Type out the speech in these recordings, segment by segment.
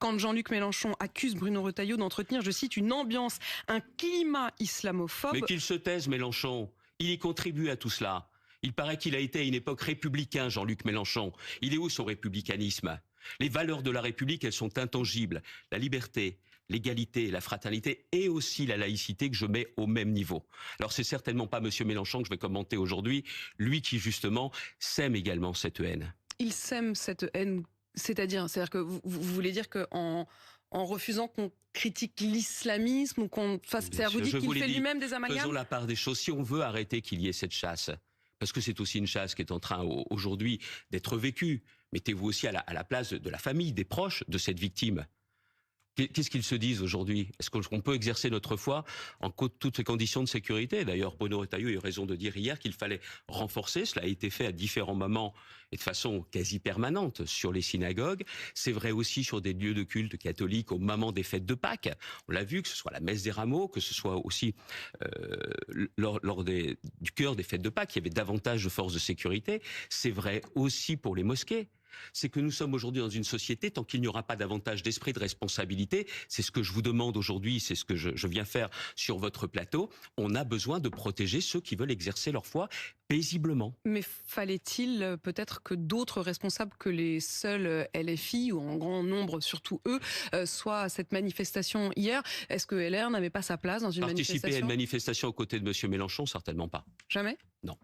quand Jean-Luc Mélenchon accuse Bruno Retailleau d'entretenir, je cite, une ambiance, un climat islamophobe. Mais qu'il se taise, Mélenchon. Il y contribue à tout cela. Il paraît qu'il a été à une époque républicain, Jean-Luc Mélenchon. Il est où son républicanisme? Les valeurs de la République, elles sont intangibles. La liberté, l'égalité, la fraternité et aussi la laïcité que je mets au même niveau. Alors c'est certainement pas Monsieur Mélenchon que je vais commenter aujourd'hui, lui qui justement sème également cette haine. Il sème cette haine, c'est-à-dire que vous voulez dire qu'en refusant qu'on critique l'islamisme ou qu'on fasse... C'est-à-dire vous dites qu'il fait lui-même des amalgames? Faisons la part des choses. Si on veut arrêter qu'il y ait cette chasse, parce que c'est aussi une chasse qui est en train aujourd'hui d'être vécue, mettez-vous aussi à la place de la famille, des proches de cette victime. Qu'est-ce qu'ils se disent aujourd'hui? Est-ce qu'on peut exercer notre foi en toutes ces conditions de sécurité? D'ailleurs, Bruno Retailleau a eu raison de dire hier qu'il fallait renforcer. Cela a été fait à différents moments et de façon quasi permanente sur les synagogues. C'est vrai aussi sur des lieux de culte catholiques au moment des fêtes de Pâques. On l'a vu, que ce soit la messe des rameaux, que ce soit aussi lors du cœur des fêtes de Pâques, il y avait davantage de forces de sécurité. C'est vrai aussi pour les mosquées. C'est que nous sommes aujourd'hui dans une société, tant qu'il n'y aura pas davantage d'esprit de responsabilité, c'est ce que je vous demande aujourd'hui, c'est ce que je viens faire sur votre plateau, on a besoin de protéger ceux qui veulent exercer leur foi paisiblement. Mais fallait-il peut-être que d'autres responsables que les seuls LFI, ou en grand nombre surtout eux, soient à cette manifestation hier? Est-ce que LR n'avait pas sa place dans une manifestation? Participer à une manifestation aux côtés de M. Mélenchon, certainement pas. Jamais? Non.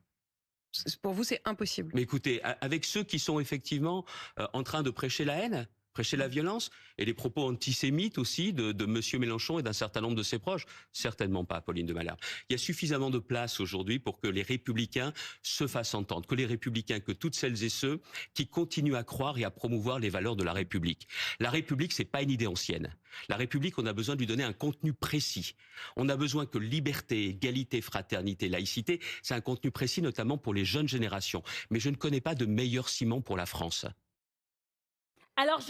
Pour vous, c'est impossible. Mais écoutez, avec ceux qui sont effectivement en train de prêcher la haine, prêcher la violence, et les propos antisémites aussi de M. Mélenchon et d'un certain nombre de ses proches, certainement pas, Pauline de Malherbe. Il y a suffisamment de place aujourd'hui pour que les républicains se fassent entendre, que les républicains, que toutes celles et ceux qui continuent à croire et à promouvoir les valeurs de la République. La République, c'est pas une idée ancienne. La République, on a besoin de lui donner un contenu précis. On a besoin que liberté, égalité, fraternité, laïcité, c'est un contenu précis, notamment pour les jeunes générations. Mais je ne connais pas de meilleur ciment pour la France. Alors,